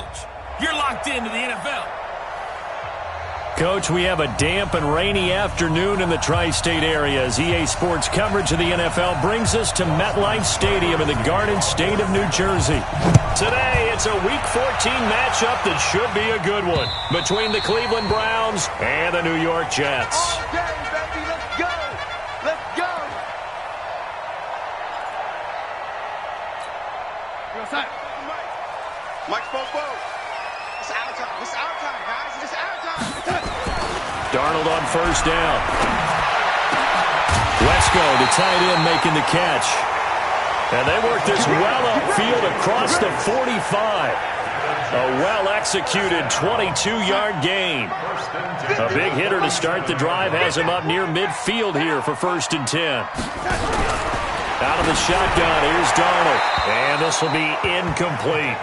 couch. You're locked into the NFL. Coach, we have a damp and rainy afternoon in the tri-state area as EA Sports coverage of the NFL brings us to MetLife Stadium in the Garden State of New Jersey. Today, it's a Week 14 matchup that should be a good one between the Cleveland Browns and the New York Jets. Okay, baby, let's go. Let's go. Mike spoke. It's our time. It's our time, guys. It's our time. Darnold on first down. Wesco, the tight end, making the catch. And they work this well upfield across the 45. A well-executed 22-yard gain. A big hitter to start the drive has him up near midfield here for 1st and 10. Out of the shotgun, here's Darnold. And this will be incomplete.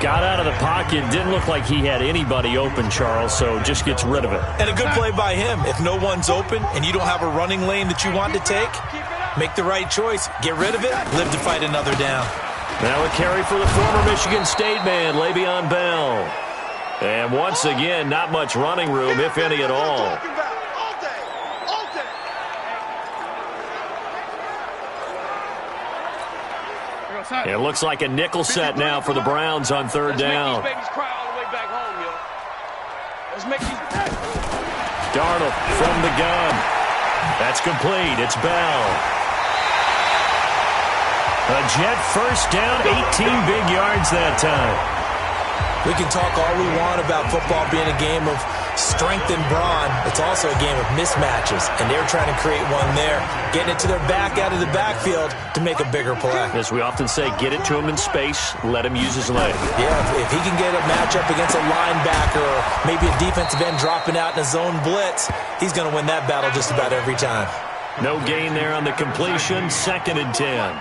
Got out of the pocket, didn't look like he had anybody open, Charles, so just gets rid of it. And a good play by him. If no one's open and you don't have a running lane that you want to take, make the right choice. Get rid of it, live to fight another down. Now a carry for the former Michigan State man, Le'Veon Bell. And once again, not much running room, if any at all. It looks like a nickel set now for the Browns on 3rd down. Darnold from the gun. That's complete. It's Bell. A Jet first down, 18 big yards that time. We can talk all we want about football being a game of strength and brawn. It's also a game of mismatches, and they're trying to create one there, getting it to their back out of the backfield to make a bigger play. As we often say, get it to him in space, let him use his leg. Yeah, if he can get a matchup against a linebacker or maybe a defensive end dropping out in a zone blitz, he's going to win that battle just about every time. No gain there on the completion, 2nd and 10.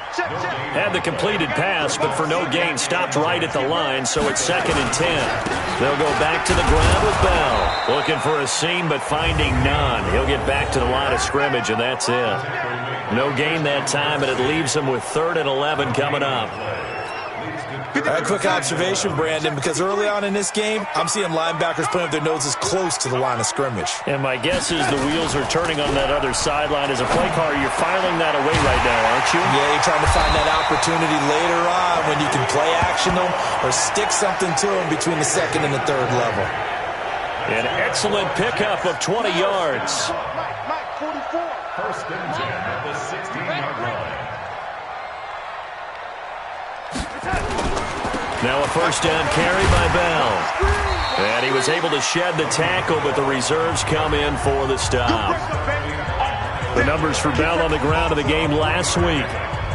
Had the completed pass, but for no gain, stopped right at the line, so it's 2nd and 10. They'll go back to the ground with Bell. Looking for a seam, but finding none. He'll get back to the line of scrimmage, and that's it. No gain that time, and it leaves him with 3rd and 11 coming up. A quick observation, Brandon, because early on in this game, I'm seeing linebackers putting up their noses close to the line of scrimmage. And my guess is the wheels are turning on that other sideline. As a play caller, you're filing that away right now, aren't you? Yeah, you're trying to find that opportunity later on when you can play action them or stick something to them between the 2nd and the 3rd level. An excellent pickup of 20 yards. Mike, 44. 1st and 10 at the 16-yard line. Now a 1st down carry by Bell. And he was able to shed the tackle, but the reserves come in for the stop. The numbers for Bell on the ground of the game last week.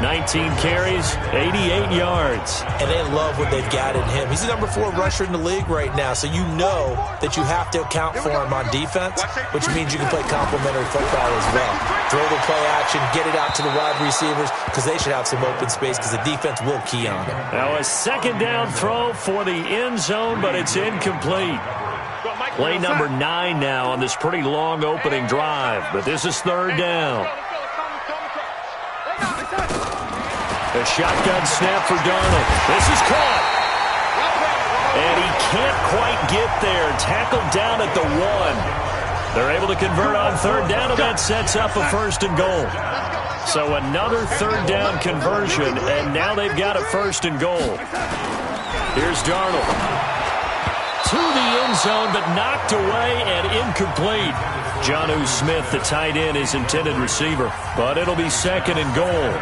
19 carries, 88 yards. And they love what they've got in him. He's the number 4 rusher in the league right now, so you know that you have to account for him on defense, which means you can play complementary football as well. Throw the play action, get it out to the wide receivers, because they should have some open space because the defense will key on it. Now a 2nd down throw for the end zone, but it's incomplete. Play number 9 now on this pretty long opening drive, but this is 3rd down. A shotgun snap for Darnold. This is caught. And he can't quite get there. Tackled down at the 1. They're able to convert on 3rd down, and that sets up a 1st and goal. So another 3rd down conversion, and now they've got a 1st and goal. Here's Darnold. To the end zone, but knocked away and incomplete. Jonnu Smith, the tight end, is intended receiver, but it'll be 2nd and goal.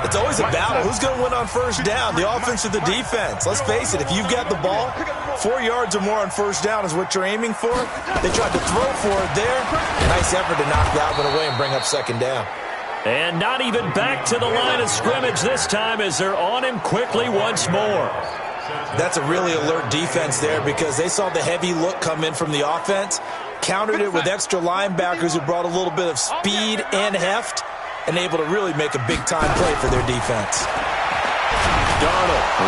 It's always a battle. Who's going to win on 1st down, the offense or the defense? Let's face it, if you've got the ball, 4 yards or more on 1st down is what you're aiming for. They tried to throw for it there. Nice effort to knock that one away and bring up 2nd down. And not even back to the line of scrimmage this time as they're on him quickly once more. That's a really alert defense there because they saw the heavy look come in from the offense, countered it with extra linebackers who brought a little bit of speed and heft, and able to really make a big-time play for their defense.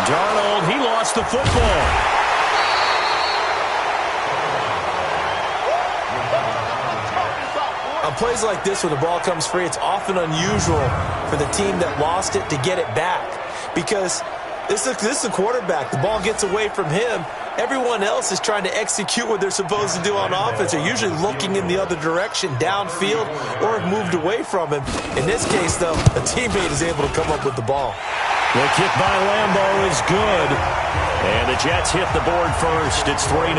Darnold, he lost the football. On plays like this where the ball comes free, it's often unusual for the team that lost it to get it back because This is a quarterback. The ball gets away from him. Everyone else is trying to execute what they're supposed to do on offense. They're usually looking in the other direction, downfield, or have moved away from him. In this case, though, a teammate is able to come up with the ball. The kick by Lambeau is good. And the Jets hit the board first. It's 3-0.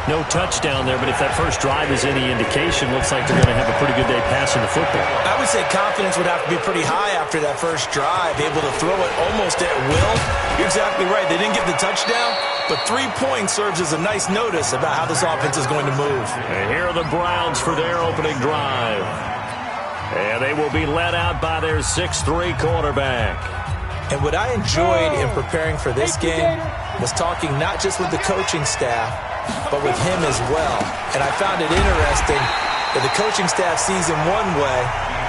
No touchdown there, but if that first drive is any indication, looks like they're going to have a pretty good day passing the football. I would say confidence would have to be pretty high after that first drive, able to throw it almost at will. You're exactly right. They didn't get the touchdown, but 3 points serves as a nice notice about how this offense is going to move. And here are the Browns for their opening drive. And they will be led out by their 6'3" quarterback. And what I enjoyed in preparing for this game was talking not just with the coaching staff, but with him as well. And I found it interesting that the coaching staff sees him one way,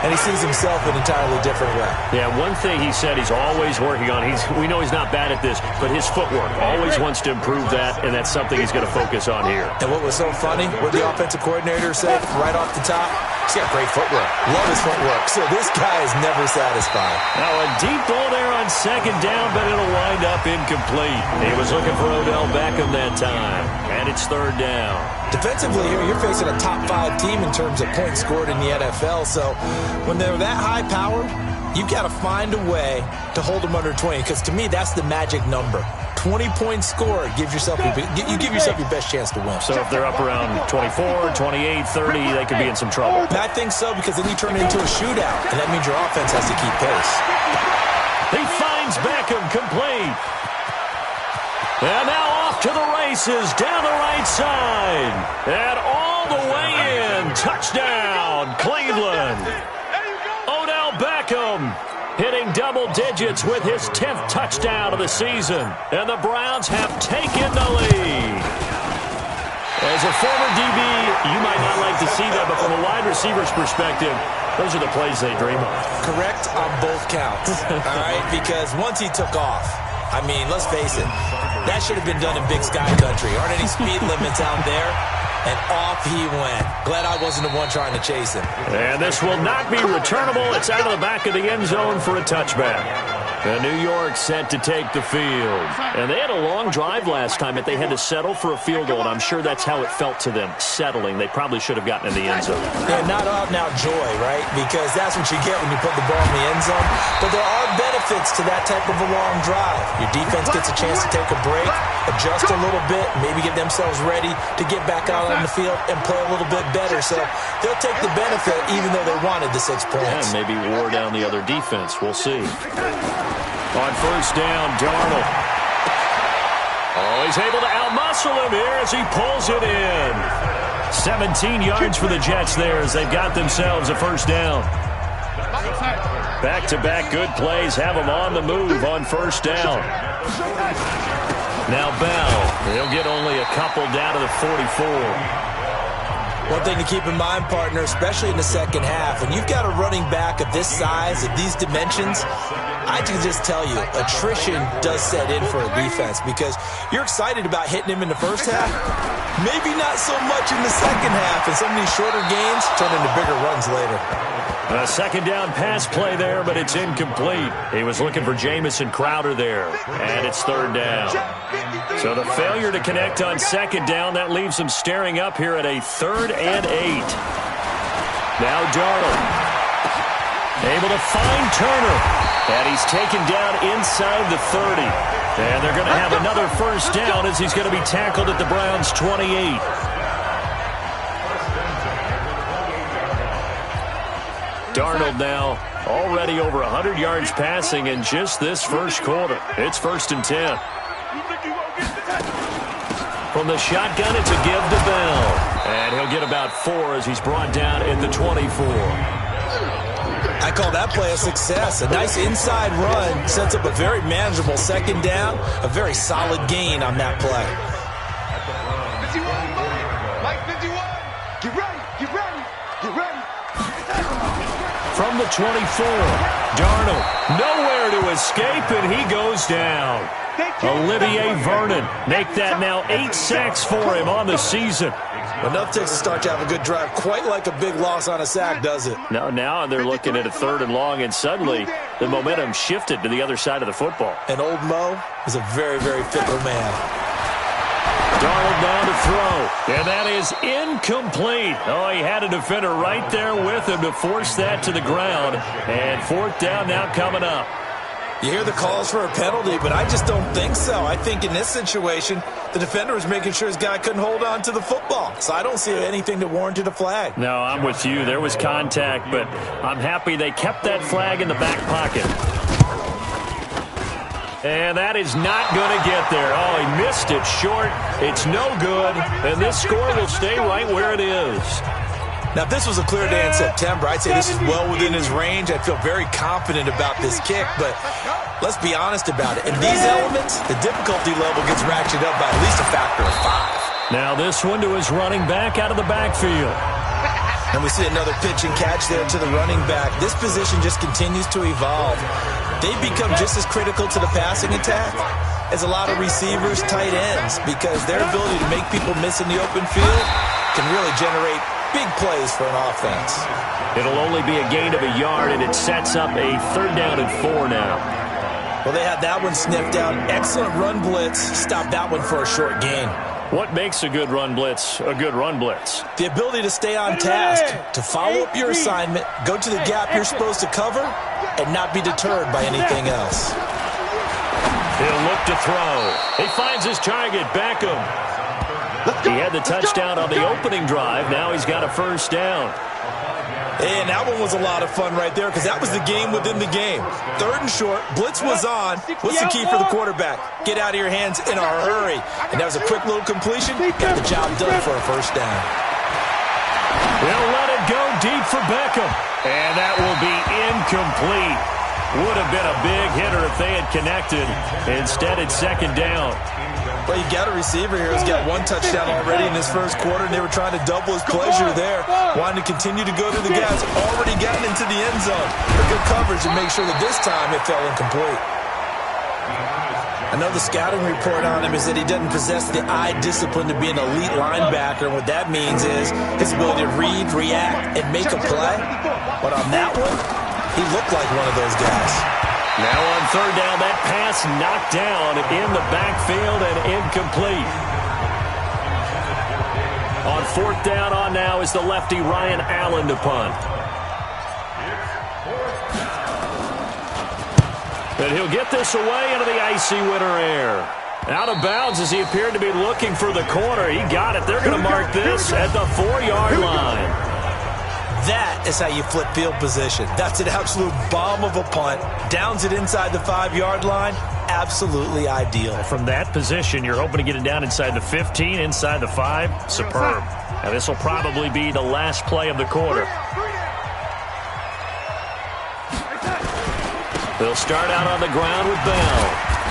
and he sees himself an entirely different way. Yeah, one thing he said he's always working on, we know he's not bad at this, but his footwork, always wants to improve that, and that's something he's going to focus on here. And what was so funny, what the offensive coordinator said right off the top, he's got great footwork. Love his footwork. So this guy is never satisfied. Now a deep ball there on second down, but it'll wind up incomplete. He was looking for Odell Beckham that time, and it's third down. Defensively here, you're facing a top 5 team in terms of points scored in the NFL. So when they're that high powered, you've got to find a way to hold them under 20, because to me, that's the magic number. 20 points scored, you give yourself your best chance to win. So if they're up around 24, 28, 30, they could be in some trouble. And I think so, because then you turn it into a shootout, and that means your offense has to keep pace. He finds Beckham complete. And now off to the races, down the right side. And all the way in. Touchdown, Cleveland. Odell Beckham hitting double digits with his 10th touchdown of the season. And the Browns have taken the lead. As a former DB, you might not like to see that, but from a wide receiver's perspective, those are the plays they dream of. Correct on both counts, all right? Because once he took off, I mean, let's face it, that should have been done in Big Sky Country. Aren't any speed limits out there? And off he went. Glad I wasn't the one trying to chase him. And this will not be returnable. It's out of the back of the end zone for a touchback. And New York set to take the field. And they had a long drive last time, but they had to settle for a field goal. And I'm sure that's how it felt to them, settling. They probably should have gotten in the end zone. Yeah, not out-and-out joy, right? Because that's what you get when you put the ball in the end zone. But there are benefits to that type of a long drive. Your defense gets a chance to take a break, adjust a little bit, maybe get themselves ready to get back out on the field and play a little bit better. So they'll take the benefit even though they wanted the 6 points. And maybe wore down the other defense. We'll see. On first down, Darnold. Oh, he's able to outmuscle him here as he pulls it in. 17 yards for the Jets there as they've got themselves a first down. Back-to-back good plays have them on the move on first down. Now Bell, he'll get only a couple down to the 44. One thing to keep in mind, partner, especially in the second half, when you've got a running back of this size, of these dimensions, I can just tell you, attrition does set in for a defense because you're excited about hitting him in the first half, maybe not so much in the second half, and some of these shorter gains turn into bigger runs later. A second down pass play there, but it's incomplete. He was looking for Jamison Crowder there, and it's third down. So the failure to connect on second down, that leaves him staring up here at a 3rd and 8. Now Darnold, able to find Turner, and he's taken down inside the 30. And they're going to have another first down as he's going to be tackled at the Browns' 28. Darnold now already over 100 yards passing in just this first quarter. It's 1st and 10. From the shotgun, it's a give to Bell. And he'll get about 4 as he's brought down at the 24. I call that play a success. A nice inside run sets up a very manageable second down, a very solid gain on that play. 51, Mike 51. Get ready, get ready, get ready. From the 24, Darnold nowhere to escape, and he goes down. Olivier Vernon make that now 8 sacks for him on the season. Enough takes to start to have a good drive. Quite like a big loss on a sack, does it? No, now they're looking at a 3rd and long, and suddenly the momentum shifted to the other side of the football. And old Mo is a very, very fickle man. Darnold down to throw, and that is incomplete. Oh, he had a defender right there with him to force that to the ground. And 4th down now coming up. You hear the calls for a penalty, but I just don't think so. I think in this situation, the defender was making sure his guy couldn't hold on to the football. So I don't see anything that warranted a flag. No, I'm with you. There was contact, but I'm happy they kept that flag in the back pocket. And that is not going to get there. Oh, he missed it short. It's no good, and this score will stay right where it is. Now, if this was a clear day in September, I'd say this is well within his range. I'd feel very confident about this kick, but let's be honest about it. In these elements, the difficulty level gets ratcheted up by at least a factor of 5. Now this one to his running back out of the backfield. And we see another pitch and catch there to the running back. This position just continues to evolve. They've become just as critical to the passing attack as a lot of receivers, tight ends, because their ability to make people miss in the open field can really generate big plays for an offense. It'll only be a gain of a yard, and it sets up a 3rd down and 4 now. Well, they had that one sniffed out. Excellent run blitz. Stopped that one for a short gain. What makes a good run blitz a good run blitz? The ability to stay on task, to follow up your assignment, go to the gap you're supposed to cover, and not be deterred by anything else. He'll look to throw. He finds his target, Beckham. He had the touchdown on the opening drive. Now he's got a 1st down. And that one was a lot of fun right there because that was the game within the game. 3rd and short, blitz was on. What's the key for the quarterback? Get out of your hands in a hurry. And that was a quick little completion. Got the job done for a 1st down. He'll let it go deep for Beckham. And that will be incomplete. Would have been a big hitter if they had connected. Instead, it's 2nd down. Well, you got a receiver here who's got 1 touchdown already in his 1st quarter, and they were trying to double his pleasure there. Wanting to continue to go to the gas. Already gotten into the end zone. A good coverage and make sure that this time it fell incomplete. I know the scouting report on him is that he doesn't possess the eye discipline to be an elite linebacker. And what that means is his ability to read, react, and make a play. But on that one, he looked like one of those guys. Now on 3rd down, that pass knocked down in the backfield and incomplete. On 4th down on now is the lefty Ryan Allen to punt. And he'll get this away into the icy winter air. Out of bounds as he appeared to be looking for the corner. He got it. They're going to mark this at the 4-yard line. That is how you flip field position. That's an absolute bomb of a punt. Downs it inside the 5-yard line. Absolutely ideal. From that position, you're hoping to get it down inside the 15, inside the 5. Superb. Now this will probably be the last play of the quarter. They'll start out on the ground with Bell.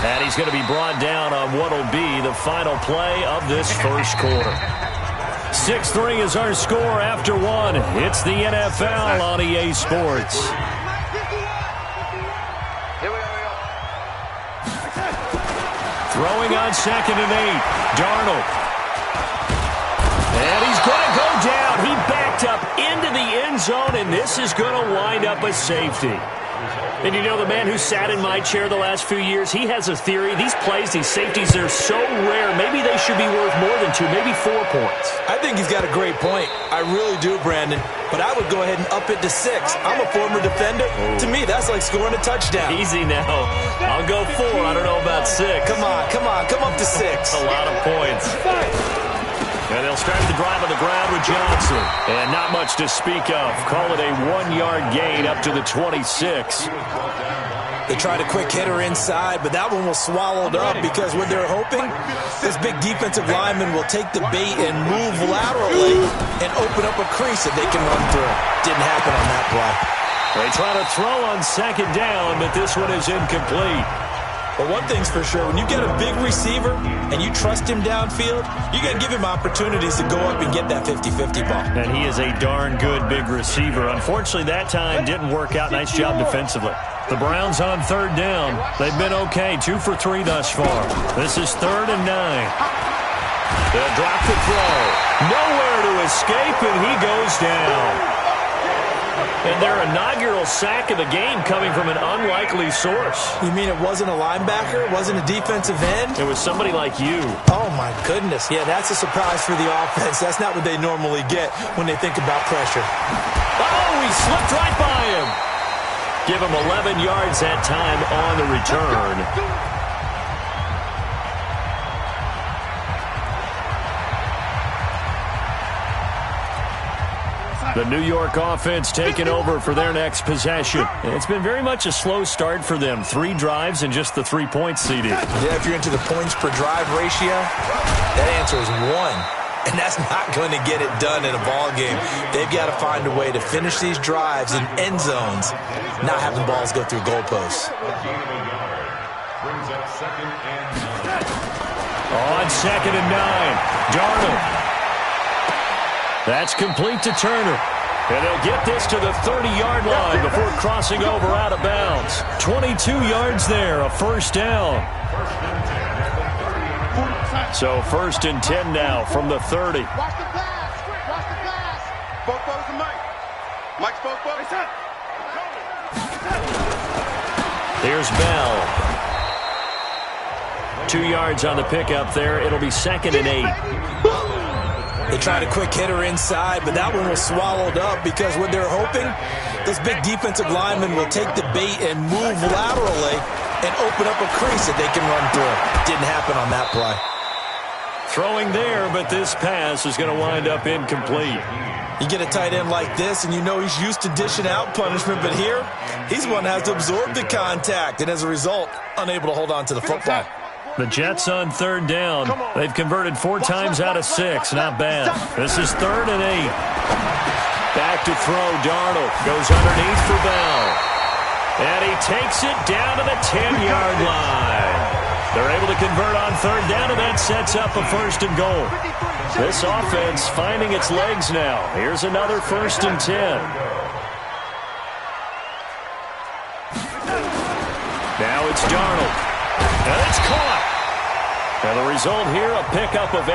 And he's going to be brought down on what will be the final play of this 1st quarter. 6-3 is our score after 1. It's the NFL on EA Sports. Throwing on 2nd and 8. Darnold. And he's going to go down. He backed up into the end zone, and this is going to wind up a safety. And you know, the man who sat in my chair the last few years, he has a theory. These plays, these safeties, they're so rare. Maybe they should be worth more than 2, maybe 4 points. I think he's got a great point. I really do, Brandon. But I would go ahead and up it to 6. I'm a former defender. To me, that's like scoring a touchdown. Easy now. I'll go 4. I don't know about 6. Come on. Come up to 6. A lot of points. And they'll start the drive on the ground with Johnson. And not much to speak of. Call it a 1-yard gain up to the 26. They tried a quick hitter inside, but that one was swallowed up because what they're hoping, this big defensive lineman will take the bait and move laterally and open up a crease that they can run through. Didn't happen on that play. They try to throw on 2nd down, but this one is incomplete. But one thing's for sure, when you get a big receiver and you trust him downfield, you got to give him opportunities to go up and get that 50-50 ball. And he is a darn good big receiver. Unfortunately, that time didn't work out. Nice job defensively. The Browns on 3rd down. They've been okay, 2 for 3 thus far. This is 3rd and 9. They'll drop the throw. Nowhere to escape, and he goes down. And their inaugural sack of the game coming from an unlikely source. You mean it wasn't a linebacker? It wasn't a defensive end? It was somebody like you. Oh, my goodness. Yeah, that's a surprise for the offense. That's not what they normally get when they think about pressure. Oh, he slipped right by him. Give him 11 yards that time on the return. The New York offense taking over for their next possession. It's been very much a slow start for them. 3 drives and just the 3 points seeded. Yeah, if you're into the points per drive ratio, that answer is 1. And that's not going to get it done in a ball game. They've got to find a way to finish these drives in end zones, not having balls go through goalposts. On 2nd and 9, Darnold. That's complete to Turner. And they'll get this to the 30-yard line before crossing over out of bounds. 22 yards there, a first down. So 1st and 10 now from the 30. Watch the pass. Watch the pass. Both bows to Mike. Mike's both bows. Here's Bell. 2 yards on the pickup there. It'll be 2nd and 8. They tried a quick hitter inside, but that one was swallowed up because what they're hoping, those big defensive linemen will take the bait and move laterally and open up a crease that they can run through. Didn't happen on that play. Throwing there, but this pass is going to wind up incomplete. You get a tight end like this, and you know he's used to dishing out punishment, but here, he's the one that has to absorb the contact, and as a result, unable to hold on to the football. The Jets on 3rd down. They've converted 4 times out of 6. Not bad. This is 3rd and 8. Back to throw. Darnold goes underneath for Bell. And he takes it down to the 10-yard line. They're able to convert on 3rd down, and that sets up a 1st and goal. This offense finding its legs now. Here's another 1st and 10. Now it's Darnold. And it's caught. And the result here, a pickup of 8.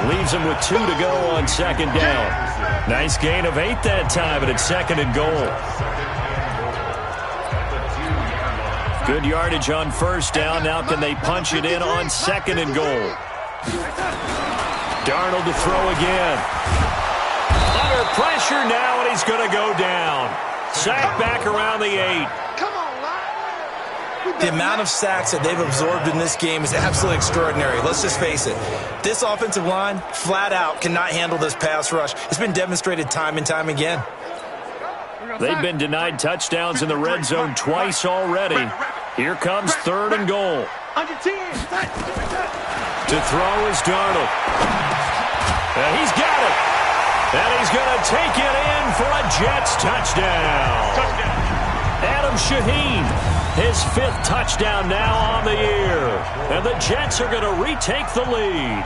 Leaves him with 2 to go on 2nd down. Nice gain of 8 that time, and it's 2nd and goal. Good yardage on 1st down. Now can they punch it in on 2nd and goal? Darnold to throw again. Under pressure now, and he's going to go down. Sack back around the 8. The amount of sacks that they've absorbed in this game is absolutely extraordinary. Let's just face it. This offensive line, flat out, cannot handle this pass rush. It's been demonstrated time and time again. They've been denied touchdowns in the red zone twice already. Here comes 3rd and goal. To throw is Darnold. And he's got it. And he's going to take it in for a Jets touchdown. Adam Shaheen, his 5th touchdown now on the year. And the Jets are going to retake the lead.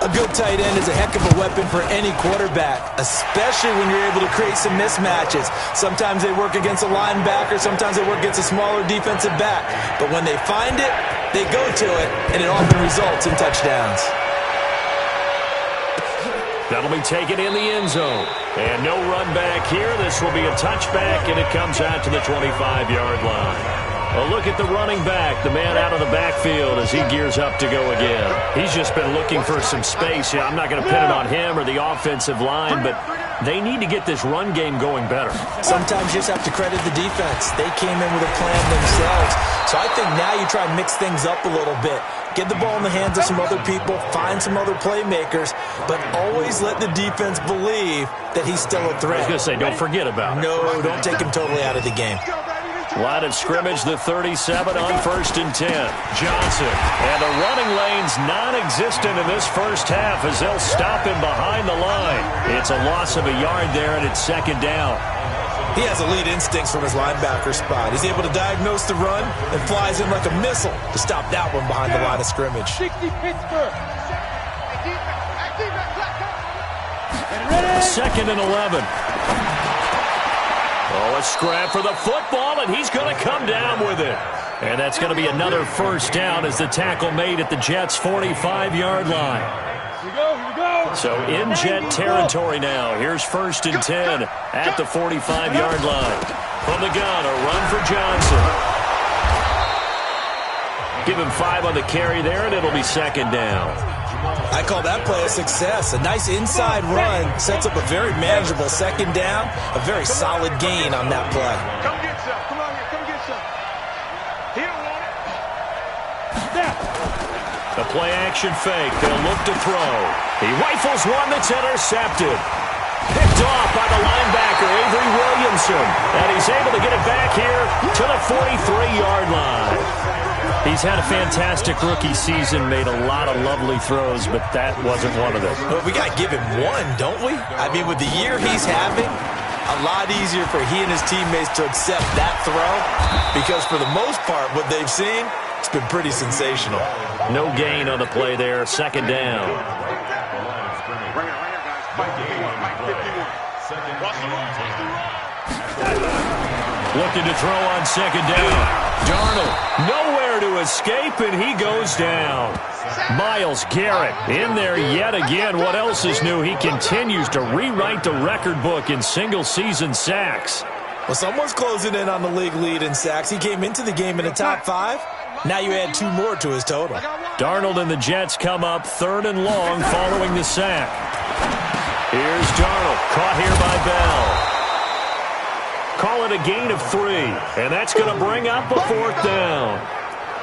A good tight end is a heck of a weapon for any quarterback, especially when you're able to create some mismatches. Sometimes they work against a linebacker, sometimes they work against a smaller defensive back. But when they find it, they go to it, and it often results in touchdowns. That'll be taken in the end zone. And no run back here. This will be a touchback, and it comes out to the 25-yard line. A look at the running back, the man out of the backfield as he gears up to go again. He's just been looking for some space. Yeah, I'm not going to pin it on him or the offensive line, but they need to get this run game going better. Sometimes you just have to credit the defense. They came in with a plan themselves. So I think now you try and mix things up a little bit. Get the ball in the hands of some other people, find some other playmakers, but always let the defense believe that he's still a threat. I was going to say, don't forget about it. No, don't take him totally out of the game. Line of scrimmage, the 37 on 1st and 10. Johnson. And the running lane's non-existent in this first half as they'll stop him behind the line. It's a loss of a yard there, and it's 2nd down. He has elite instincts from his linebacker spot. He's able to diagnose the run and flies in like a missile to stop that one behind the line of scrimmage. 60 Pittsburgh. 2nd and 11. Oh, a scrap for the football, and he's going to come down with it. And that's going to be another first down as the tackle made at the Jets' 45-yard line. So in Jet territory now. Here's 1st and 10 at the 45-yard line. From the gun, a run for Johnson. Give him 5 on the carry there, and it'll be 2nd down. I call that play a success. A nice inside run sets up a very manageable 2nd down. A very solid gain on that play. Come get some. Come on here. Come get some. He don't want it. The play-action fake. They'll look to throw. He rifles one that's intercepted. Picked off by the linebacker, Avery Williamson. And he's able to get it back here to the 43-yard line. He's had a fantastic rookie season, made a lot of lovely throws, but that wasn't one of them. But we got to give him one, don't we? I mean, with the year he's having, a lot easier for he and his teammates to accept that throw because for the most part, what they've seen, it's been pretty sensational. No gain on the play there, 2nd down. Looking to throw on 2nd down. Darnold nowhere to escape, and he goes down. Myles Garrett in there yet again. What else is new? He continues to rewrite the record book in single-season sacks. Well, someone's closing in on the league lead in sacks. He came into the game in the top 5. Now you add 2 more to his total. Darnold and the Jets come up 3rd and long following the sack. Here's Darnold, caught here by Bell. Call it a gain of 3, and that's going to bring up a 4th down.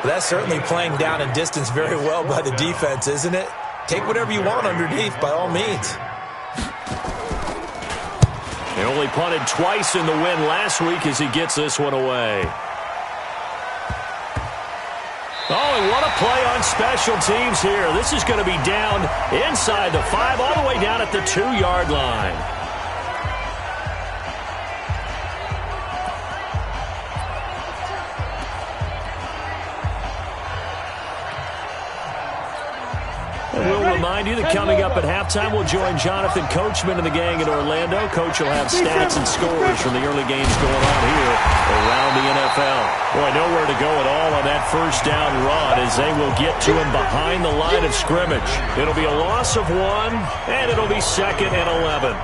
That's certainly playing down and distance very well by the defense, isn't it? Take whatever you want underneath, by all means. He only punted twice in the win last week as he gets this one away. Oh, and what a play on special teams here. This is going to be down inside the 5, all the way down at the 2-yard line. We'll remind you that coming up at halftime, we'll join Jonathan Coachman and the gang in Orlando. Coach will have stats and scores from the early games going on here around the NFL. Boy, nowhere to go at all on that 1st down run as they will get to him behind the line of scrimmage. It'll be a loss of 1, and it'll be 2nd and 11.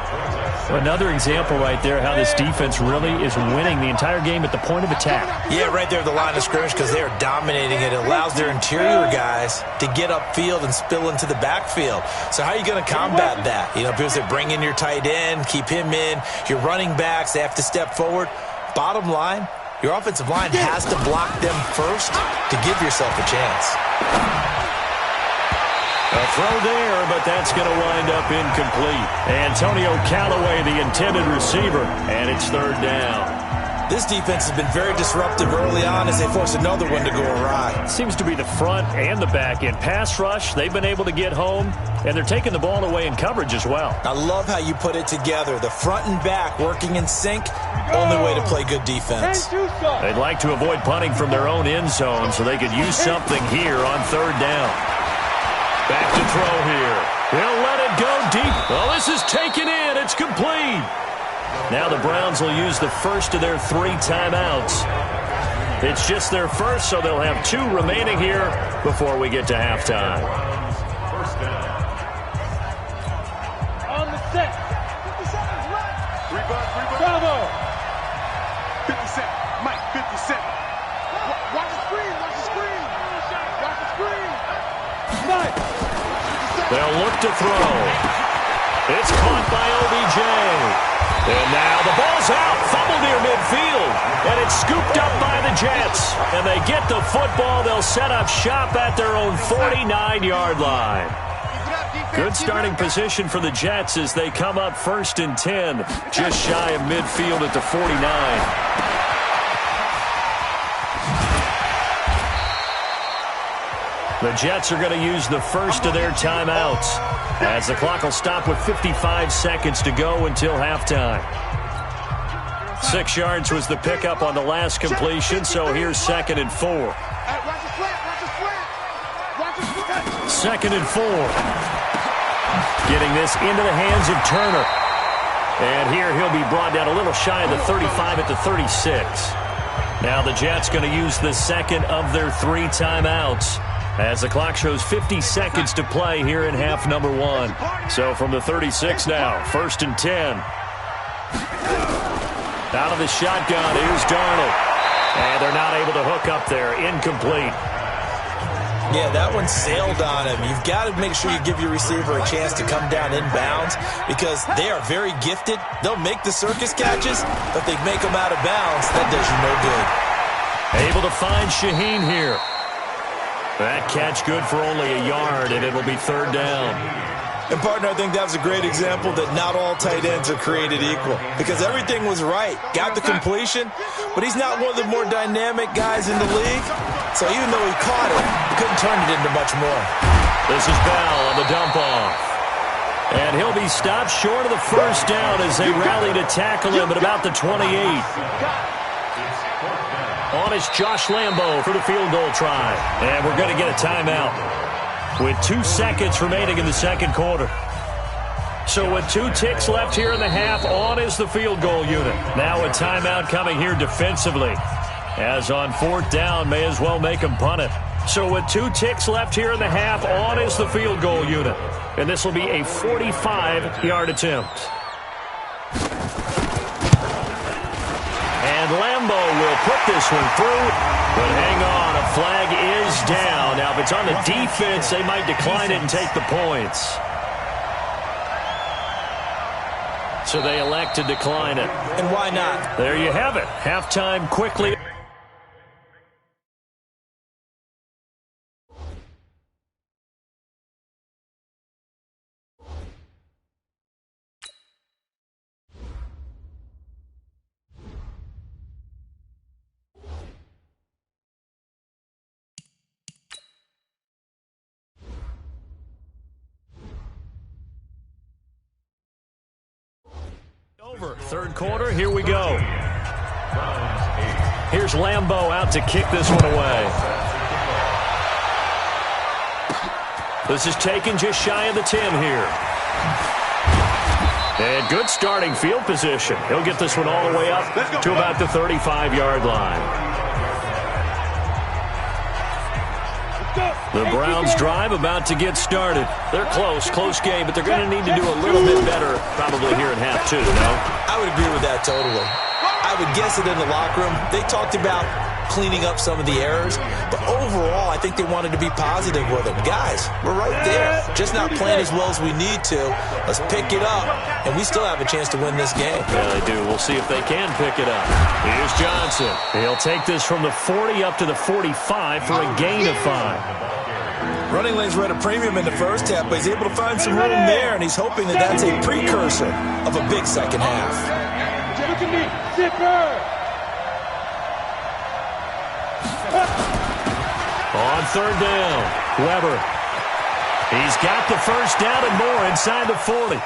Another example right there how this defense really is winning the entire game at the point of attack. Yeah, right there at the line of scrimmage because they are dominating it. It allows their interior guys to get upfield and spill into the backfield. So how are you going to combat that? You know, people say bring in your tight end, keep him in. Your running backs, they have to step forward. Bottom line, your offensive line has to block them first to give yourself a chance. A throw there, but that's going to wind up incomplete. Antonio Callaway, the intended receiver, and it's 3rd down. This defense has been very disruptive early on as they force another one to go awry. Seems to be the front and the back end. Pass rush, they've been able to get home, and they're taking the ball away in coverage as well. I love how you put it together. The front and back working in sync, only way to play good defense. They'd like to avoid punting from their own end zone so they could use something here on 3rd down. Back to throw here. He'll let it go deep. Well, this is taken in. It's complete. Now the Browns will use the first of their 3 timeouts. It's just their first, so they'll have 2 remaining here before we get to halftime. First down. On the set. 50 seconds left. Bravo. 50 seconds. Mike, 50 seconds. Watch the screen. Watch the screen. Watch the screen. Mike. They'll look to throw. It's caught by OBJ. And now the ball's out. Fumble near midfield. And it's scooped up by the Jets. And they get the football. They'll set up shop at their own 49-yard line. Good starting position for the Jets as they come up 1st and 10. Just shy of midfield at the 49. The Jets are going to use the first of their timeouts as the clock will stop with 55 seconds to go until halftime. 6 yards was the pickup on the last completion, so here's 2nd and 4. 2nd and 4. Getting this into the hands of Turner. And here he'll be brought down a little shy of the 35 at the 36. Now the Jets going to use the second of their 3 timeouts as the clock shows 50 seconds to play here in half number one. So from the 36 now, 1st and 10. Out of the shotgun, here's Darnold. And they're not able to hook up there. Incomplete. Yeah, that one sailed on him. You've got to make sure you give your receiver a chance to come down inbounds because they are very gifted. They'll make the circus catches, but they make them out of bounds. That does you no good. Able to find Shaheen here. That catch good for only a yard, and it'll be 3rd down. And, partner, I think that was a great example that not all tight ends are created equal because everything was right. Got the completion, but he's not one of the more dynamic guys in the league. So even though he caught it, he couldn't turn it into much more. This is Bell on the dump-off. And he'll be stopped short of the 1st down as they rally to tackle him at about the 28. On is Josh Lambo for the field goal try. And we're going to get a timeout with 2 seconds remaining in the 2nd quarter. So with 2 ticks left here in the half, on is the field goal unit. Now a timeout coming here defensively. As on 4th down, may as well make him punt it. So with 2 ticks left here in the half, on is the field goal unit. And this will be a 45-yard attempt. And Lambo will put this one through. But hang on, a flag is down. Now, if it's on the defense, they might decline it and take the points. So they elect to decline it. And why not? There you have it. Halftime quickly. Over. 3rd quarter, here we go. Here's Lambo out to kick this one away. This is taken just shy of the 10 here. And good starting field position. He'll get this one all the way up to about the 35-yard line. The Browns drive about to get started. They're close game, but they're going to need to do a little bit better probably here in half 2, no? I would agree with that totally. I would guess it in the locker room. They talked about cleaning up some of the errors, but overall, I think they wanted to be positive with them. Guys, we're right there. Just not playing as well as we need to. Let's pick it up, and we still have a chance to win this game. Yeah, they do. We'll see if they can pick it up. Here's Johnson. He'll take this from the 40 up to the 45 for a gain of 5. Running lanes were at a premium in the 1st half, but he's able to find some room there, and he's hoping that that's a precursor of a big 2nd half. Look at me, zipper! On 3rd down, Weber. He's got the 1st down and more inside the 40.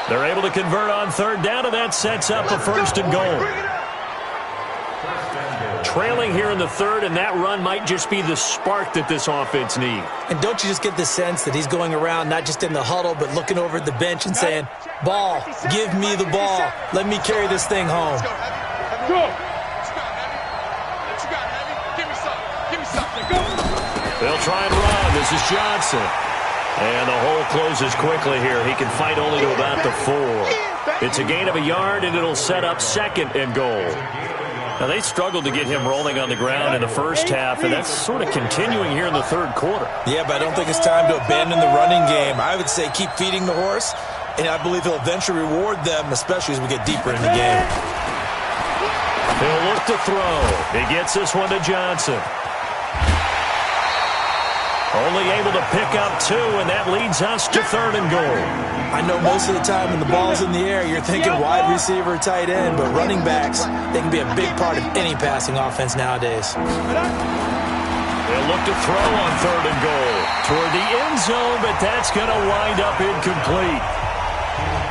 They're able to convert on 3rd down, and that sets up a 1st and goal. Trailing here in the 3rd, and that run might just be the spark that this offense needs. And don't you just get the sense that he's going around not just in the huddle, but looking over at the bench and saying, ball, give me the ball. Let me carry this thing home. They'll try and run. This is Johnson. And the hole closes quickly here. He can fight only to about the 4. It's a gain of a yard, and it'll set up 2nd and goal. Now, they struggled to get him rolling on the ground in the 1st half, and that's sort of continuing here in the 3rd quarter. Yeah, but I don't think it's time to abandon the running game. I would say keep feeding the horse, and I believe he'll eventually reward them, especially as we get deeper in the game. He'll look to throw. He gets this one to Johnson. Only able to pick up 2, and that leads us to 3rd and goal. I know most of the time when the ball's in the air, you're thinking wide receiver, tight end, but running backs, they can be a big part of any passing offense nowadays. They'll look to throw on 3rd and goal toward the end zone, but that's going to wind up incomplete.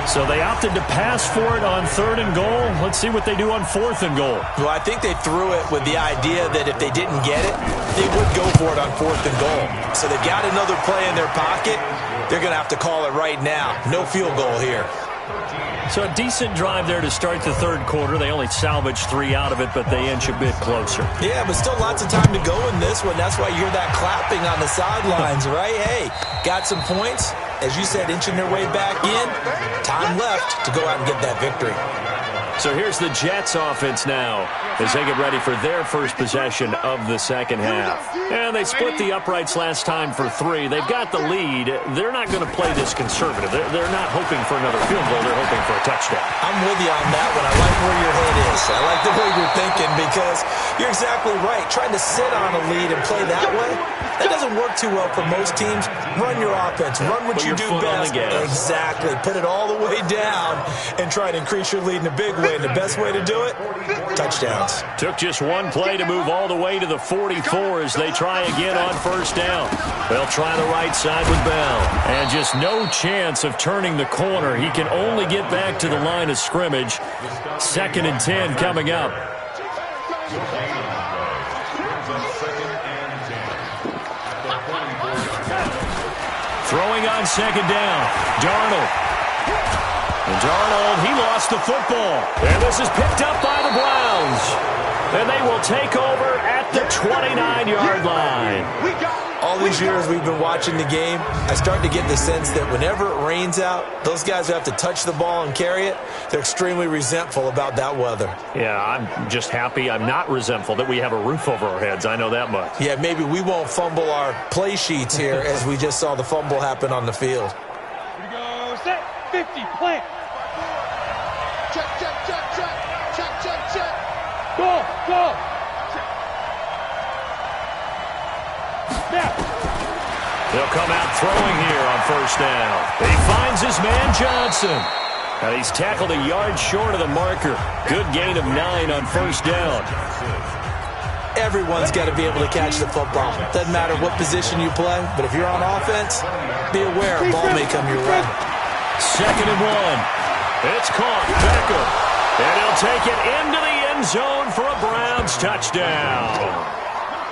So they opted to pass for it on 3rd and goal. Let's see what they do on 4th and goal. Well, I think they threw it with the idea that if they didn't get it, they would go for it on 4th and goal. So they've got another play in their pocket. They're going to have to call it right now. No field goal here. So a decent drive there to start the third quarter. They only salvaged 3 out of it, but they inch a bit closer. Yeah, but still lots of time to go in this one. That's why you hear that clapping on the sidelines, right? Hey, got some points. As you said, inching their way back in. Time left to go out and get that victory. So here's the Jets offense now as they get ready for their first possession of the second half. And they split the uprights last time for 3. They've got the lead. They're not going to play this conservative. They're not hoping for another field goal. They're hoping for a touchdown. I'm with you on that one. I like where your head is. I like the way you're thinking because you're exactly right. Trying to sit on a lead and play that way, that doesn't work too well for most teams. Run your offense. Run what you do best. Exactly. Put it all the way down and try to increase your lead in a big way. And the best way to do it, touchdowns. Took just one play to move all the way to the 44 as they try again on first down. They'll try the right side with Bell. And just no chance of turning the corner. He can only get back to the line of scrimmage. 2nd and 10 coming up. Throwing on 2nd down. Darnold. And Darnold, he lost the football. And this is picked up by the Browns. And they will take over at the 29-yard line. All these years we've been watching the game, I start to get the sense that whenever it rains out, those guys who have to touch the ball and carry it, they're extremely resentful about that weather. Yeah, I'm just happy I'm not resentful that we have a roof over our heads. I know that much. Yeah, maybe we won't fumble our play sheets here as we just saw the fumble happen on the field. Here we go. Set. 50. Plant. Check, check, check, check. Check, check, check. Go, go. Snap. They'll come out throwing here on first down. He finds his man Johnson. And he's tackled a yard short of the marker. Good gain of 9 on first down. Everyone's got to be able to catch the football. Doesn't matter what position you play, but if you're on offense, be aware a ball may come your way. 2nd and 1. It's caught. Beckham. And he'll take it into the end zone for a Browns touchdown.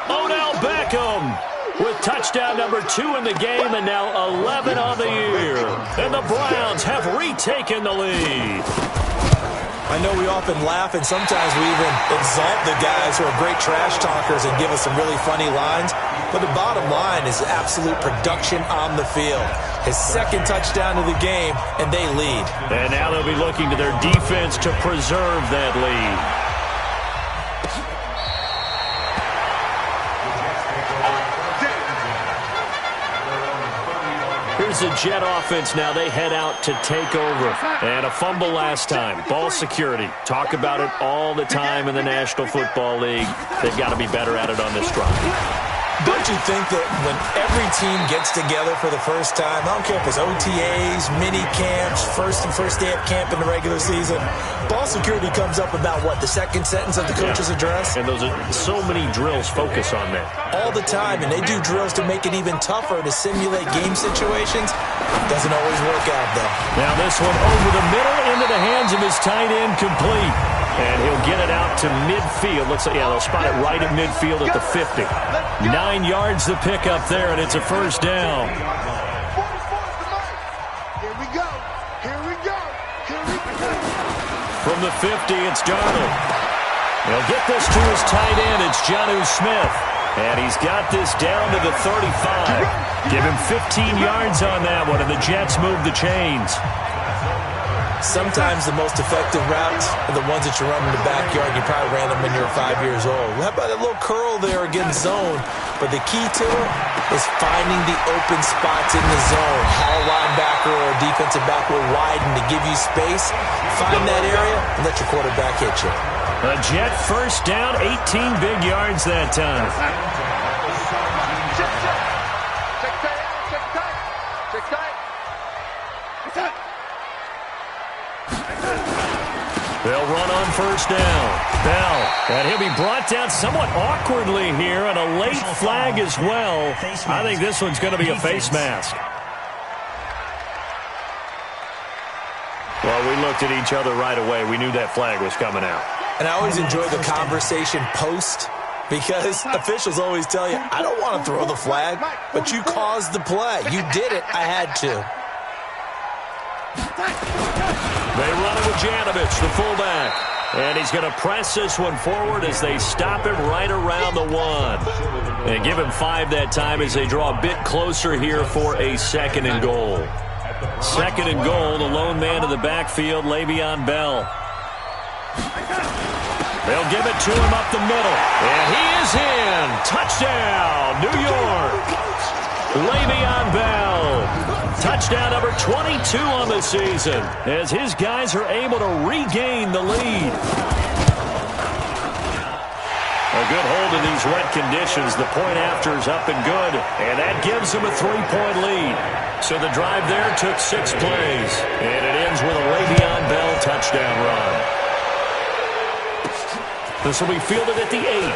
Odell Beckham with touchdown number 2 in the game and now 11 on the year. And the Browns have retaken the lead. I know we often laugh and sometimes we even exalt the guys who are great trash talkers and give us some really funny lines. But the bottom line is absolute production on the field. His 2nd touchdown of the game, and they lead. And now they'll be looking to their defense to preserve that lead. Here's the Jet offense now. They head out to take over. And a fumble last time. Ball security. Talk about it all the time in the National Football League. They've got to be better at it on this drive. Don't you think that when every team gets together for the first time, I don't care if it's OTAs, mini camps, first day of camp in the regular season, ball security comes up about what, the 2nd sentence of the coach's address? And those are so many drills focus on that. All the time, and they do drills to make it even tougher to simulate game situations. Doesn't always work out, though. Now this one over the middle into the hands of his tight end, complete. And he'll get it out to midfield. Looks like, yeah, they'll spot it right at midfield at the 50. 9 yards to pick up there, and it's a first down. Here we go. Here we go. Here we go. From the 50, it's Darnold. He'll get this to his tight end. It's Jonnu Smith. And he's got this down to the 35. Give him 15 yards on that one, and the Jets move the chains. Sometimes the most effective routes are the ones that you run in the backyard. You probably ran them when you were 5 years old. How about that little curl there against zone? But the key to it is finding the open spots in the zone. How a linebacker or a defensive back will widen to give you space. Find that area and let your quarterback hit you. A Jet first down, 18 big yards that time. Check tight. Check tight. Check tight. They'll run on first down. Bell, and he'll be brought down somewhat awkwardly here, and a late flag as well. I think this one's going to be a face mask. Well, we looked at each other right away. We knew that flag was coming out. And I always enjoy the conversation post because officials always tell you, I don't want to throw the flag, but you caused the play. You did it. I had to. They run it with Janovich, the fullback. And he's going to press this one forward as they stop him right around the 1. And give him 5 that time as they draw a bit closer here for a 2nd and goal. 2nd and goal, the lone man in the backfield, Le'Veon Bell. They'll give it to him up the middle. And he is in. Touchdown, New York. Le'Veon Bell. Touchdown number 22 on the season as his guys are able to regain the lead. A good hold in these wet conditions. The point after is up and good, and that gives them a 3-point lead. So the drive there took 6 plays, and it ends with a Le'Veon Bell touchdown run. This will be fielded at the 8.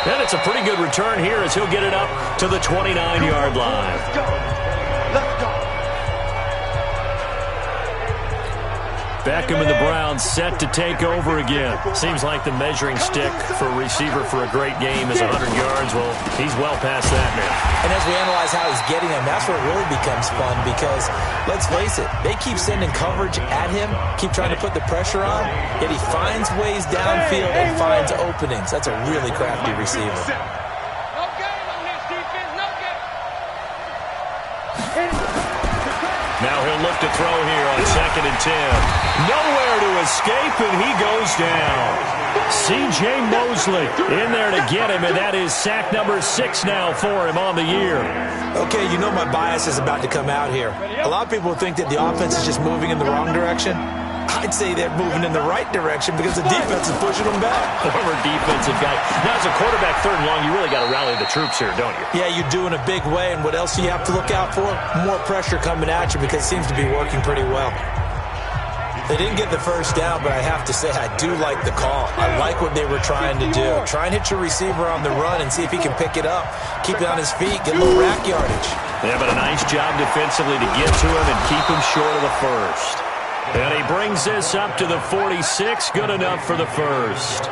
And it's a pretty good return here as he'll get it up to the 29-yard line. Let's go. Let's go. Beckham and the Browns set to take over again. Seems like the measuring stick for a receiver for a great game is 100 yards. Well, he's well past that now. And as we analyze how he's getting them, that's where it really becomes fun because, let's face it, they keep sending coverage at him, keep trying to put the pressure on, yet he finds ways downfield and finds openings. That's a really crafty receiver. No game on this defense, no game. Now he'll look to throw here on 2nd and 10. Nowhere to escape, and he goes down. C.J. Mosley in there to get him, and that is sack number 6 now for him on the year. Okay, you know my bias is about to come out here. A lot of people think that the offense is just moving in the wrong direction. I'd say they're moving in the right direction because the defense is pushing them back. Former defensive guy. Now, as a quarterback 3rd and long, you really got to rally the troops here, don't you? Yeah, you do in a big way, and what else do you have to look out for? More pressure coming at you because it seems to be working pretty well. They didn't get the first down, but I have to say I do like the call. I like what they were trying to do. Try and hit your receiver on the run and see if he can pick it up. Keep it on his feet, get a little rack yardage. Yeah, but a nice job defensively to get to him and keep him short of the first. And he brings this up to the 46. Good enough for the first.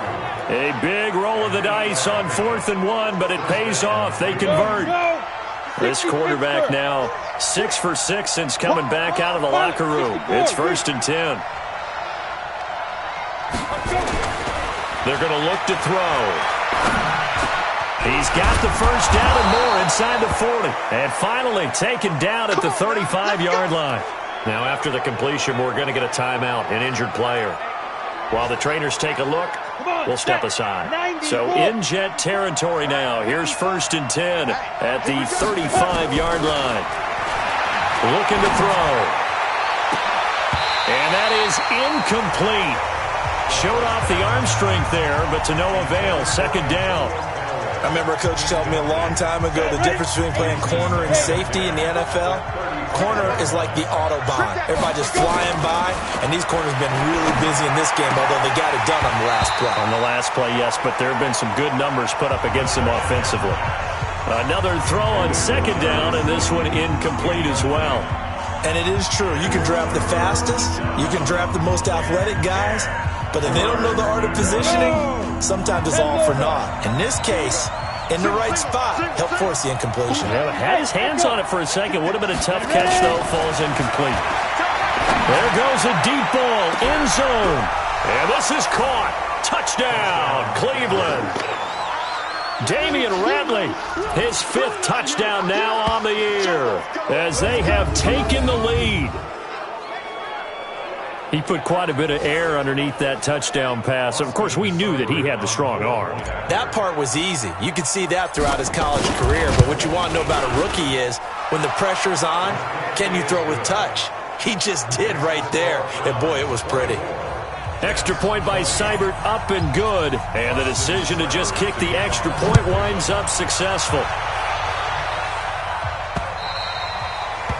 A big roll of the dice on 4th and 1, but it pays off. They convert. This quarterback now 6 for 6 since coming back out of the locker room. It's 1st and 10. They're going to look to throw. He's got the first down and more inside the 40. And finally taken down at the 35-yard line. Now, after the completion, we're going to get a timeout, an injured player. While the trainers take a look, we'll step aside. So in Jet territory now. Here's 1st and 10 at the 35-yard line. Looking to throw. And that is incomplete. Showed off the arm strength there, but to no avail. 2nd down. I remember a coach telling me a long time ago the difference between playing corner and safety in the NFL. Corner is like the Autobahn. Everybody just flying by, and these corners have been really busy in this game, although they got it done on the last play. On the last play, yes, but there have been some good numbers put up against them offensively. Another throw on 2nd down, and this one incomplete as well. And it is true. You can draft the fastest, you can draft the most athletic guys, but if they don't know the art of positioning, sometimes it's all for naught. In this case, in the right spot, help force the incompletion. Yeah, had his hands on it for a second. Would have been a tough catch, though. Falls incomplete. There goes a deep ball, end zone. And this is caught. Touchdown, Cleveland. Damian Ratley, his 5th touchdown now on the year as they have taken the lead. He put quite a bit of air underneath that touchdown pass. Of course, we knew that he had the strong arm. That part was easy. You could see that throughout his college career. But what you want to know about a rookie is when the pressure's on, can you throw with touch? He just did right there. And, boy, it was pretty. Extra point by Seibert, up and good. And the decision to just kick the extra point winds up successful.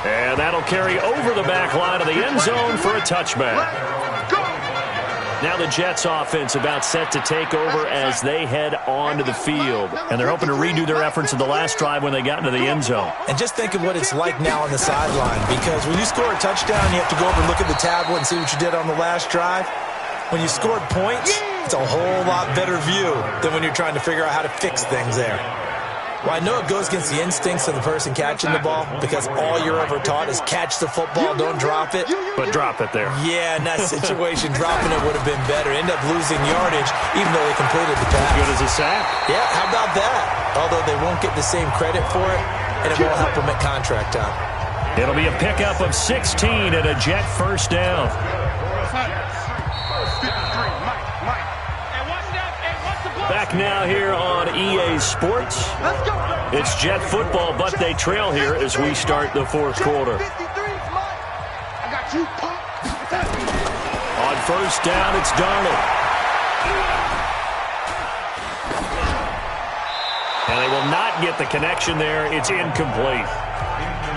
And that'll carry over the back line of the end zone for a touchback. Now the Jets offense about set to take over as they head onto the field. And they're hoping to redo their efforts in the last drive when they got into the end zone. And just think of what it's like now on the sideline, because when you score a touchdown, you have to go over and look at the tablet and see what you did on the last drive. When you scored points, it's a whole lot better view than when you're trying to figure out how to fix things there. Well, I know it goes against the instincts of the person catching the ball because all you're ever taught is catch the football, don't drop it. But drop it there. Yeah, in that situation, dropping it would have been better. End up losing yardage, even though they completed the pass. As good as a sack. Yeah, how about that? Although they won't get the same credit for it, and it won't help them at contract time. It'll be a pickup of 16 and a Jet first down. Back now here on EA Sports. It's Jet football, but they trail here as we start the fourth quarter. On first down, it's Darnold. And they will not get the connection there. It's incomplete.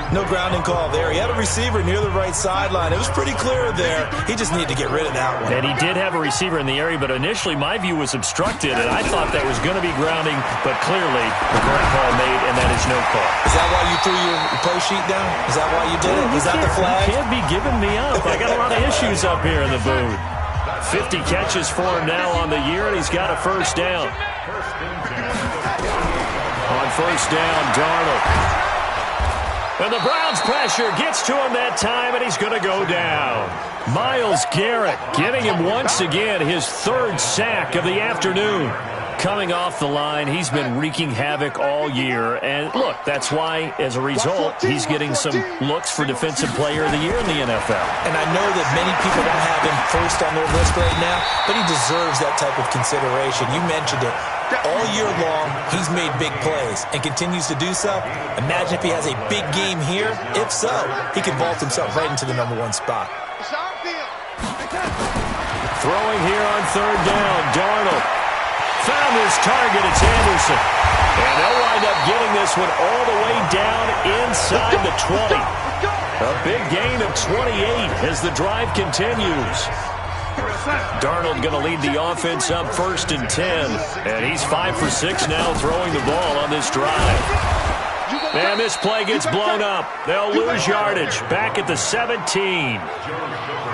No grounding call there. He had a receiver near the right sideline. It was pretty clear there. He just needed to get rid of that one. And he did have a receiver in the area, but initially my view was obstructed, and I thought that was going to be grounding, but clearly the correct call made, and that is no call. Is that why you threw your play sheet down? Is that why you did it? Was that the flag? You can't be giving me up. I got a lot of issues up here in the booth. 50 catches for him now on the year, and he's got a first down. On first down, Darnold. And the Browns pressure gets to him that time, and he's going to go down. Myles Garrett getting him once again his third sack of the afternoon. Coming off the line, he's been wreaking havoc all year. And look, that's why, as a result, he's getting some looks for Defensive Player of the Year in the NFL. And I know that many people don't have him first on their list right now, but he deserves that type of consideration. You mentioned it. All year long, he's made big plays and continues to do so. Imagine if he has a big game here. If so, he could vault himself right into the #1 spot. Throwing here on third down, Darnold. Found his target, it's Anderson. And they'll wind up getting this one all the way down inside the 20. A big gain of 28 as the drive continues. Darnold going to lead the offense up first and 10. And he's 5 for 6 now throwing the ball on this drive. And this play gets blown up. They'll lose yardage back at the 17.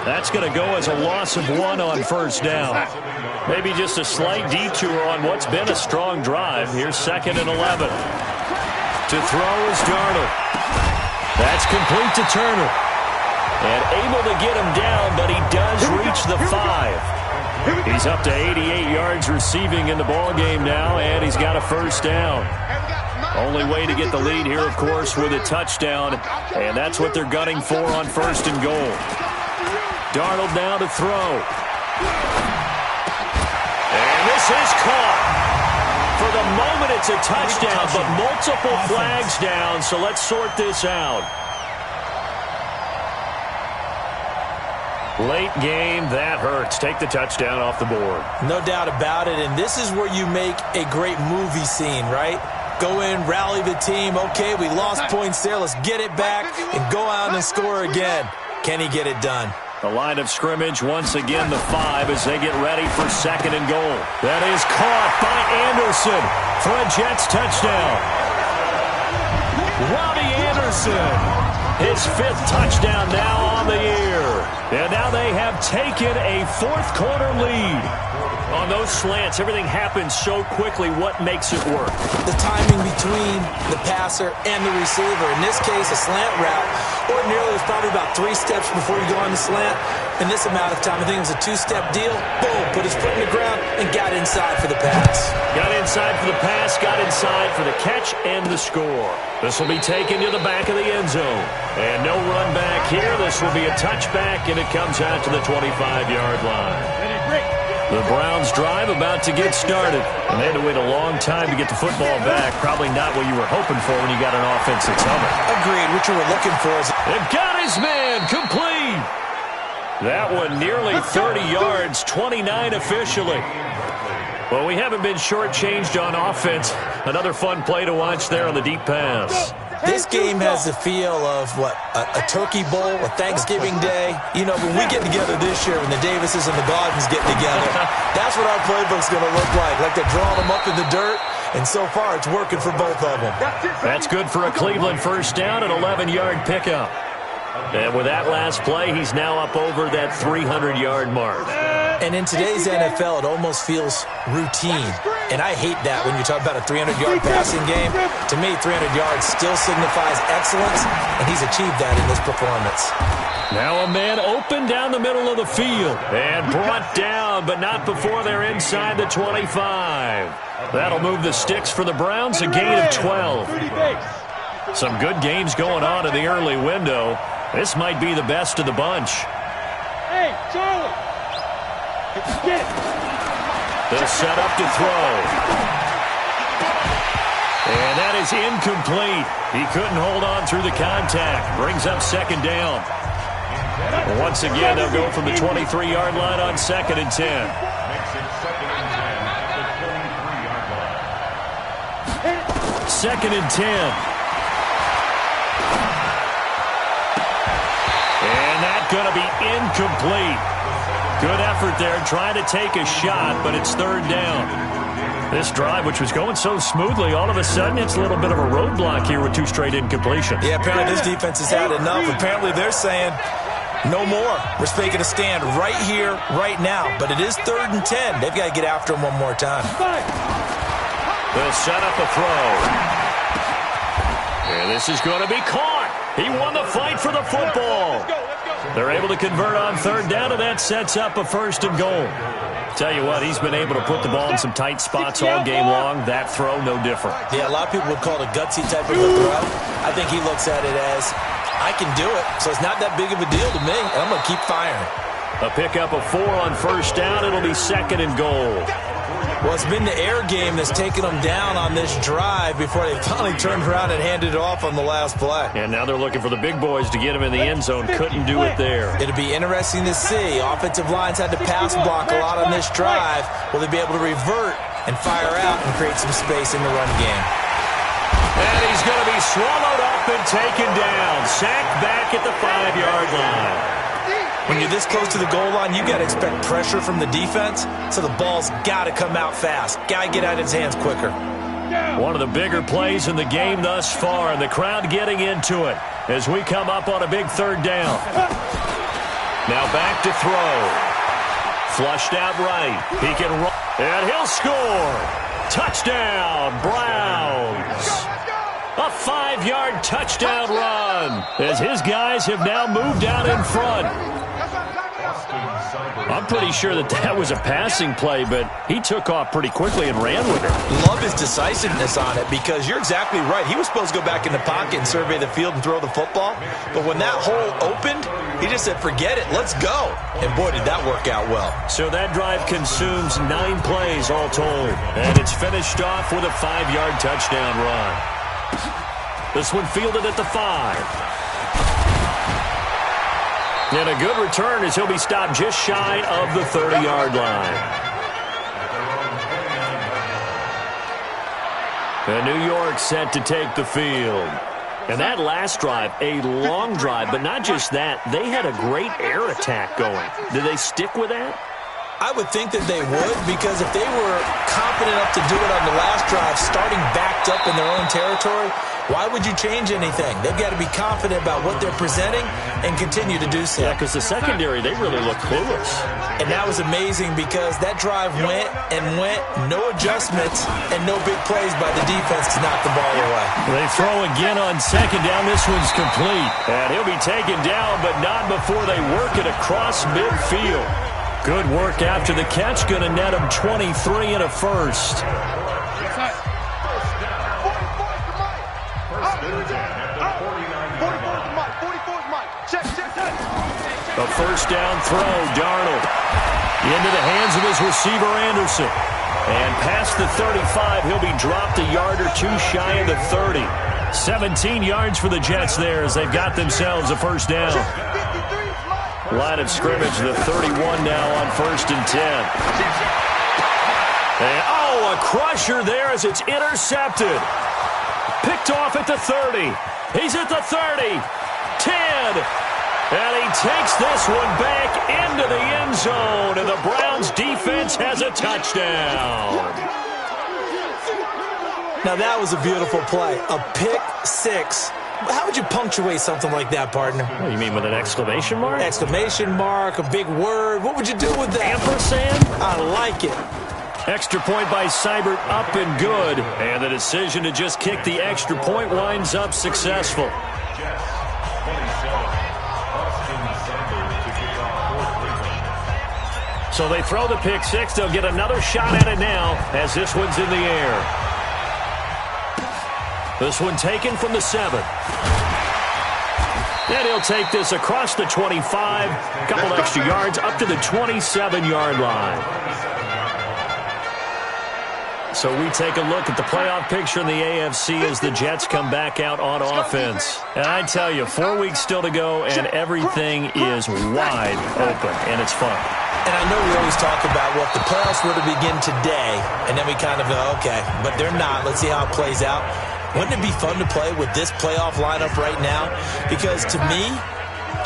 That's going to go as a loss of 1 on first down. Maybe just a slight detour on what's been a strong drive. Here's 2nd and 11. To throw is Darnold. That's complete to Turner. And able to get him down, but he does reach the 5. He's up to 88 yards receiving in the ballgame now, and he's got a first down. Only way to get the lead here, of course, with a touchdown, and that's what they're gunning for on first and goal. Darnold now to throw. And this is caught. For the moment, it's a touchdown, but multiple flags down, so let's sort this out. Late game, that hurts. Take the touchdown off the board. No doubt about it, and this is where you make a great movie scene, right? Go in, rally the team. Okay, we lost points there. Let's get it back and go out and score again. Can he get it done? The line of scrimmage, once again, the 5 as they get ready for 2nd and goal. That is caught by Anderson for a Jets touchdown. Robbie Anderson. His 5th touchdown now on the year. And now they have taken a fourth-quarter lead. On those slants, everything happens so quickly. What makes it work? The timing between the passer and the receiver. In this case, a slant route. Ordinarily, it's probably about 3 steps before you go on the slant. In this amount of time, I think it was a 2-step deal. Boom, put his foot in the ground and got inside for the pass. Got inside for the pass, got inside for the catch and the score. This will be taken to the back of the end zone. And no run back here. This will be a touchback, and it comes out to the 25-yard line. The Browns drive about to get started. And they had to wait a long time to get the football back. Probably not what you were hoping for when you got an offense that's humming. Agreed. What you were looking for is... They've got his man complete. That one nearly 30 yards, 29 officially. Well, we haven't been shortchanged on offense. Another fun play to watch there on the deep pass. This game has the feel of, a turkey bowl, a Thanksgiving day. You know, when we get together this year, when the Davises and the Gardens get together, that's what our playbook's going to look like they're drawing them up in the dirt, and so far it's working for both of them. That's good for a Cleveland first down, an 11-yard pickup. And with that last play, he's now up over that 300-yard mark. And in today's NFL, it almost feels routine. And I hate that when you talk about a 300-yard passing game. To me, 300 yards still signifies excellence, and he's achieved that in this performance. Now a man open down the middle of the field and brought down, but not before they're inside the 25. That'll move the sticks for the Browns, a gain of 12. Some good games going on in the early window. This might be the best of the bunch. Hey, Charlie! They'll set up to throw. And that is incomplete. He couldn't hold on through the contact. Brings up second down. Once again, they'll go from the 23-yard line on 2nd and 10. Second and 10. And that's going to be incomplete. Good effort there, trying to take a shot, but it's 3rd down. This drive, which was going so smoothly, all of a sudden it's a little bit of a roadblock here with 2 straight incompletions. Yeah, apparently this defense has had enough. Apparently they're saying, no more. We're making a stand right here, right now. But it is 3rd and 10. They've got to get after him one more time. They'll set up a throw. And this is going to be caught. He won the fight for the football. They're able to convert on 3rd down, and that sets up a 1st and goal. Tell you what, he's been able to put the ball in some tight spots all game long. That throw, no different. Yeah, a lot of people would call it a gutsy type of a throw. I think he looks at it as, I can do it, so it's not that big of a deal to me, and I'm going to keep firing. A pickup of 4 on 1st down. It'll be 2nd and goal. Well, it's been the air game that's taken them down on this drive before they finally turned around and handed it off on the last play. And now they're looking for the big boys to get him in the end zone. Couldn't do it there. It'll be interesting to see. Offensive lines had to pass block a lot on this drive. Will they be able to revert and fire out and create some space in the run game? And he's going to be swallowed up and taken down. Sacked back at the 5-yard line. When you're this close to the goal line, you got to expect pressure from the defense, so the ball's got to come out fast. Got to get out of his hands quicker. One of the bigger plays in the game thus far, and the crowd getting into it as we come up on a big 3rd down. Now back to throw. Flushed out right. He can run, and he'll score. Touchdown, Browns. A 5-yard touchdown run as his guys have now moved out in front. I'm pretty sure that was a passing play, but he took off pretty quickly and ran with it. Love his decisiveness on it because you're exactly right. He was supposed to go back in the pocket and survey the field and throw the football. But when that hole opened, he just said, forget it, let's go. And boy, did that work out well. So that drive consumes 9 plays all told. And it's finished off with a 5-yard touchdown run. This one fielded at the 5. And a good return as he'll be stopped just shy of the 30-yard line. And New York set to take the field. And that last drive, a long drive, but not just that. They had a great air attack going. Did they stick with that? I would think that they would, because if they were confident enough to do it on the last drive, starting backed up in their own territory, why would you change anything? They've got to be confident about what they're presenting and continue to do so. Yeah, because the secondary, they really look clueless. And that was amazing because that drive went and went, no adjustments, and no big plays by the defense to knock the ball away. They throw again on 2nd down. This one's complete. And he'll be taken down, but not before they work it across midfield. Good work after the catch. Going to net him 23 and a 1st. A 1st down throw. Darnold into the hands of his receiver, Anderson. And past the 35, he'll be dropped a yard or 2 shy of the 30. 17 yards for the Jets there as they've got themselves a 1st down. Line of scrimmage, the 31 now on 1st and 10. And, a crusher there as it's intercepted. Picked off at the 30. He's at the 30. 10. And he takes this one back into the end zone. And the Browns defense has a touchdown. Now that was a beautiful play. A pick 6. How would you punctuate something like that, partner? What do you mean, with an exclamation mark? Exclamation mark, a big word. What would you do with that? Ampersand? I like it. Extra point by Seibert, up and good. And the decision to just kick the extra point winds up successful. So they throw the pick six. They'll get another shot at it now as this one's in the air. This one taken from the 7. And he'll take this across the 25. A couple extra yards up to the 27-yard line. So we take a look at the playoff picture in the AFC as the Jets come back out on offense. And I tell you, 4 weeks still to go, and everything is wide open, and it's fun. And I know we always talk about, well, if the playoffs were to begin today, and then we kind of go, okay, but they're not. Let's see how it plays out. Wouldn't it be fun to play with this playoff lineup right now? Because to me,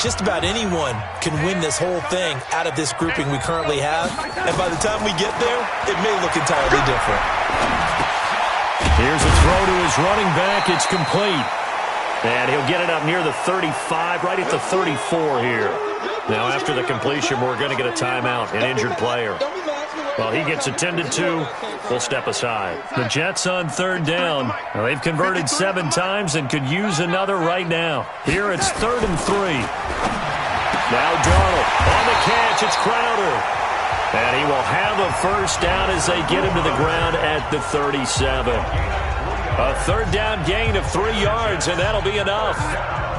just about anyone can win this whole thing out of this grouping we currently have. And by the time we get there, it may look entirely different. Here's a throw to his running back. It's complete. And he'll get it up near the 35, right at the 34 here. Now, after the completion, we're going to get a timeout, an injured player. Well, he gets attended to. We'll step aside. The Jets on third down. Well, they've converted 7 times and could use another right now. Here it's 3rd and 3. Now Darnold on the catch. It's Crowder. And he will have a first down as they get him to the ground at the 37. A third down gain of 3 yards, and that'll be enough.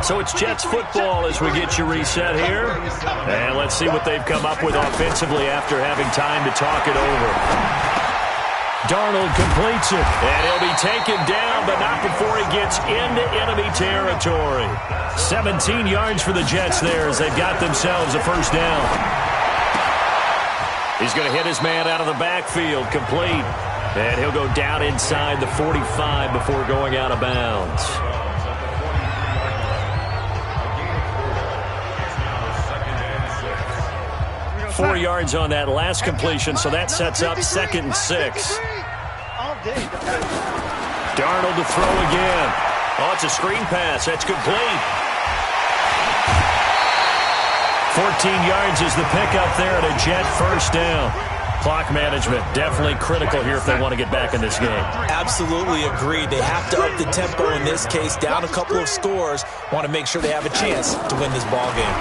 So it's Jets football as we get you reset here. And let's see what they've come up with offensively after having time to talk it over. Darnold completes it, and he'll be taken down, but not before he gets into enemy territory. 17 yards for the Jets there as they've got themselves a first down. He's going to hit his man out of the backfield, complete. And he'll go down inside the 45 before going out of bounds. 4 yards on that last completion, so that sets up 2nd and 6. Darnold to throw again. Oh, it's a screen pass. That's complete. 14 yards is the pickup there at a Jet first down. Clock management, definitely critical here if they want to get back in this game. Absolutely agreed. They have to up the tempo in this case, down a couple of scores. Want to make sure they have a chance to win this ball game.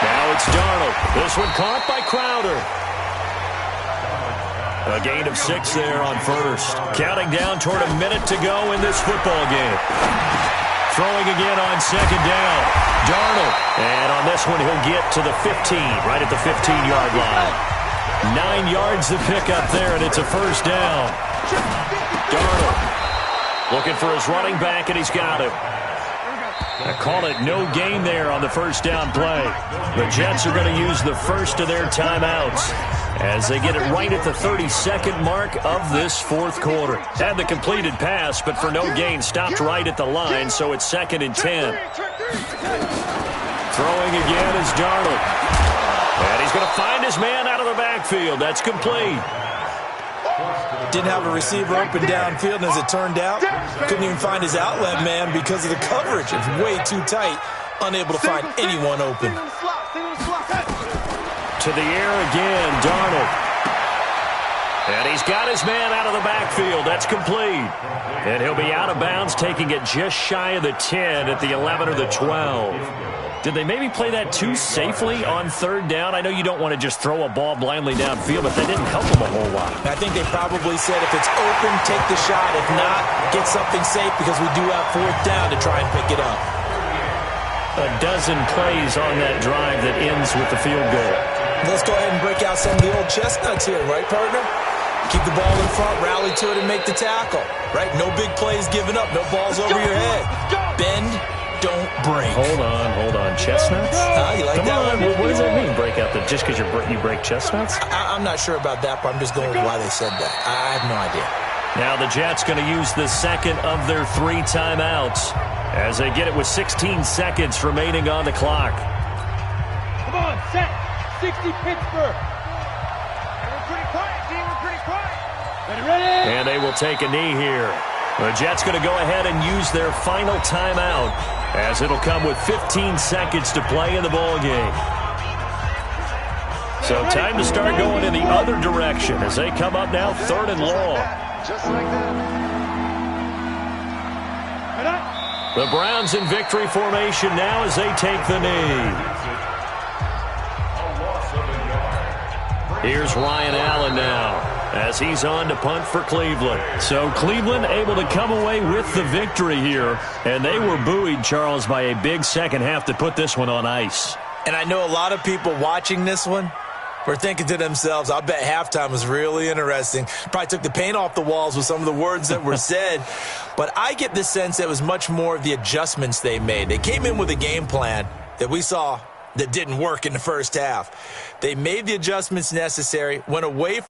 Now it's Darnold. This one caught by Crowder. A gain of 6 there on first. Counting down toward a minute to go in this football game. Throwing again on 2nd down. Darnold. And on this one, he'll get to the 15, right at the 15-yard line. 9 yards to pick up there, and it's a first down. Darnold looking for his running back, and he's got him. I call it no gain there on the first down play. The Jets are going to use the first of their timeouts as they get it right at the 32nd mark of this 4th quarter. Had the completed pass, but for no gain, stopped right at the line, so it's 2nd and 10. Throwing again is Darnold. And he's going to find his man out of the backfield. That's complete. Didn't have a receiver open downfield, and as it turned out, couldn't even find his outlet man because of the coverage. It's way too tight, unable to find anyone open. To the air again, Darnold. And he's got his man out of the backfield. That's complete. And he'll be out of bounds, taking it just shy of the 10 at the 11 or the 12. Did they maybe play that too safely on 3rd down? I know you don't want to just throw a ball blindly downfield, but that didn't help them a whole lot. I think they probably said if it's open, take the shot. If not, get something safe because we do have 4th down to try and pick it up. A dozen plays on that drive that ends with the field goal. Let's go ahead and break out some of the old chestnuts here, right, partner? Keep the ball in front, rally to it, and make the tackle, right? No big plays given up, no balls over your head. Bend, don't break. Hold on. Chestnuts? You like Come that on, one? what does that mean, break out? Just because you break chestnuts? I'm not sure about that, but I'm just going with why they said that. I have no idea. Now the Jets going to use the 2nd of their 3 timeouts as they get it with 16 seconds remaining on the clock. Come on, set. 60 Pittsburgh. We're pretty quiet, team. We're pretty quiet. Ready? And they will take a knee here. The Jets going to go ahead and use their final timeout as it'll come with 15 seconds to play in the ball game. So time to start going in the other direction as they come up now 3rd and long. Just like that. The Browns in victory formation now as they take the knee. Here's Ryan Allen now as he's on to punt for Cleveland. So Cleveland able to come away with the victory here. And they were buoyed, Charles, by a big second half to put this one on ice. And I know a lot of people watching this one were thinking to themselves, I bet halftime was really interesting. Probably took the paint off the walls with some of the words that were said. But I get the sense that it was much more of the adjustments they made. They came in with a game plan that we saw that didn't work in the first half. They made the adjustments necessary, went away